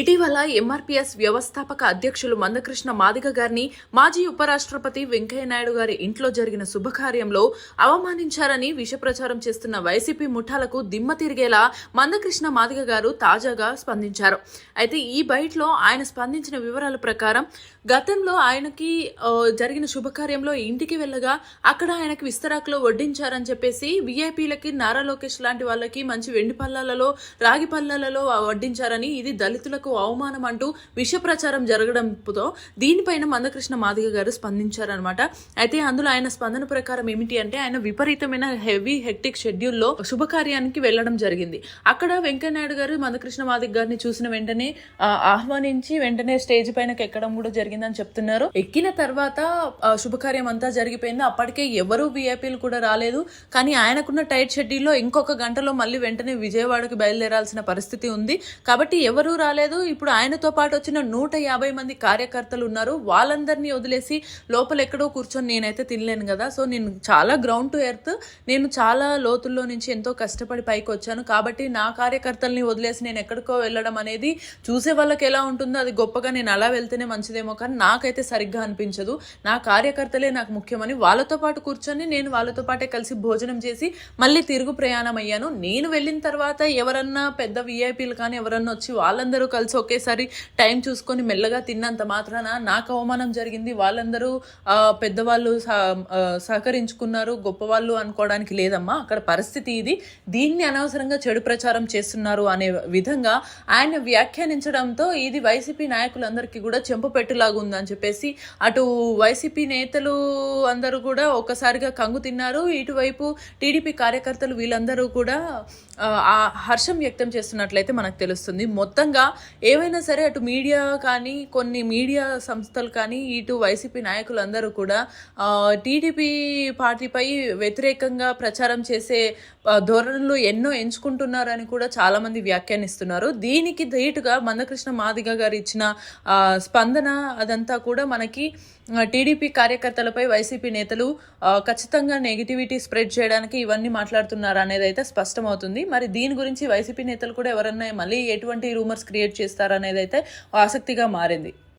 ఇటీవల ఎంఆర్పీఎస్ వ్యవస్థాపక అధ్యక్షులు మందకృష్ణ మాదిగ గారిని మాజీ ఉపరాష్ట్రపతి వెంకయ్యనాయుడు గారి ఇంట్లో జరిగిన శుభకార్యంలో అవమానించారని విష ప్రచారం చేస్తున్న వైసీపీ ముఠాలకు దిమ్మ తిరిగేలా మందకృష్ణ మాదిగ గారు తాజాగా స్పందించారు. అయితే ఈ బైట్లో ఆయన స్పందించిన వివరాల ప్రకారం గతంలో ఆయనకి జరిగిన శుభకార్యంలో ఇంటికి వెళ్ళగా అక్కడ ఆయనకి విస్తరాకులో వడ్డించారని చెప్పేసి వీఐపీలకి నారా లోకేష్ లాంటి వాళ్ళకి మంచి వెండి పల్లాలలో రాగి పల్లాలలో వడ్డించారని, ఇది దళితులకు అవమానం అంటూ విష ప్రచారం జరగడంతో దీనిపైన మందకృష్ణ మాదిగ గారు స్పందించారనమాట. అయితే అందులో ఆయన స్పందన ప్రకారం ఏమిటి అంటే, ఆయన విపరీతమైన హెవీ హెక్టిక్ షెడ్యూల్లో శుభకార్యానికి వెళ్లడం జరిగింది. అక్కడ వెంకయ్యనాయుడు గారు మందకృష్ణ మాదిగ గారిని చూసిన వెంటనే ఆహ్వానించి వెంటనే స్టేజ్ పైన ఎక్కడం కూడా జరిగిందని చెప్తున్నారు. ఎక్కిన తర్వాత శుభకార్యం అంతా జరిగిపోయింది. అప్పటికే ఎవరు వీఐపీలు కూడా రాలేదు. కానీ ఆయనకున్న టైట్ షెడ్యూల్లో ఇంకొక గంటలో మళ్ళీ వెంటనే విజయవాడకి బయలుదేరాల్సిన పరిస్థితి ఉంది. కాబట్టి ఎవరూ రాలేదు. ఇప్పుడు ఆయనతో పాటు వచ్చిన 150 మంది కార్యకర్తలు ఉన్నారు. వాళ్ళందరినీ వదిలేసి లోపల ఎక్కడో కూర్చొని నేనైతే తినలేను కదా. సో నేను చాలా గ్రౌండ్ టు ఎర్త్, నేను చాలా లోతుల్లో నుంచి ఎంతో కష్టపడి పైకి వచ్చాను. కాబట్టి నా కార్యకర్తల్ని వదిలేసి నేను ఎక్కడికో వెళ్ళడం అనేది చూసే వాళ్ళకి ఎలా ఉంటుందో అది గొప్పగా, నేను అలా వెళ్తేనే మంచిదేమో, కానీ నాకైతే సరిగ్గా అనిపించదు. నా కార్యకర్తలే నాకు ముఖ్యమని వాళ్ళతో పాటు కూర్చొని నేను వాళ్ళతో పాటే కలిసి భోజనం చేసి మళ్ళీ తిరుగు ప్రయాణం అయ్యాను. నేను వెళ్ళిన తర్వాత ఎవరన్నా పెద్ద వీఐపీలు కానీ ఎవరన్నా వచ్చి వాళ్ళందరూ కలిసి ఒకేసారి టైం చూసుకొని మెల్లగా తిన్నంత మాత్రాన నాకు అవమానం జరిగింది, వాళ్ళందరూ పెద్దవాళ్ళు సహకరించుకున్నారు, గొప్పవాళ్ళు అనుకోవడానికి లేదమ్మా. అక్కడ పరిస్థితి ఇది. దీన్ని అనవసరంగా చెడు ప్రచారం చేస్తున్నారు అనే విధంగా ఆయన వ్యాఖ్యానించడంతో ఇది వైసీపీ నాయకులందరికీ కూడా చెంపు పెట్టులాగా ఉందని చెప్పేసి అటు వైసీపీ నేతలు అందరూ కూడా ఒక్కసారిగా కంగు తిన్నారు. ఇటువైపు టీడీపీ కార్యకర్తలు వీళ్ళందరూ కూడా హర్షం వ్యక్తం చేస్తున్నట్లయితే మనకు తెలుస్తుంది. మొత్తంగా ఏమైనా సరే అటు మీడియా కానీ కొన్ని మీడియా సంస్థలు కానీ ఇటు వైసీపీ నాయకులందరూ కూడా టీడీపీ పార్టీపై వ్యతిరేకంగా ప్రచారం చేసే ధోరణులు ఎన్నో ఎంచుకుంటున్నారని కూడా చాలామంది వ్యాఖ్యానిస్తున్నారు. దీనికి ధీటుగా మందకృష్ణ మాదిగ గారు ఇచ్చిన స్పందన అదంతా కూడా మనకి టీడీపీ కార్యకర్తలపై వైసీపీ నేతలు ఖచ్చితంగా నెగిటివిటీ స్ప్రెడ్ చేయడానికి ఇవన్నీ మాట్లాడుతున్నారు అనేది అయితే స్పష్టమవుతుంది. మరి దీని గురించి వైసీపీ నేతలు కూడా ఎవరన్నా మళ్ళీ ఎటువంటి రూమర్స్ క్రియేట్ చేస్తారనేది అయితే ఆసక్తిగా మారింది.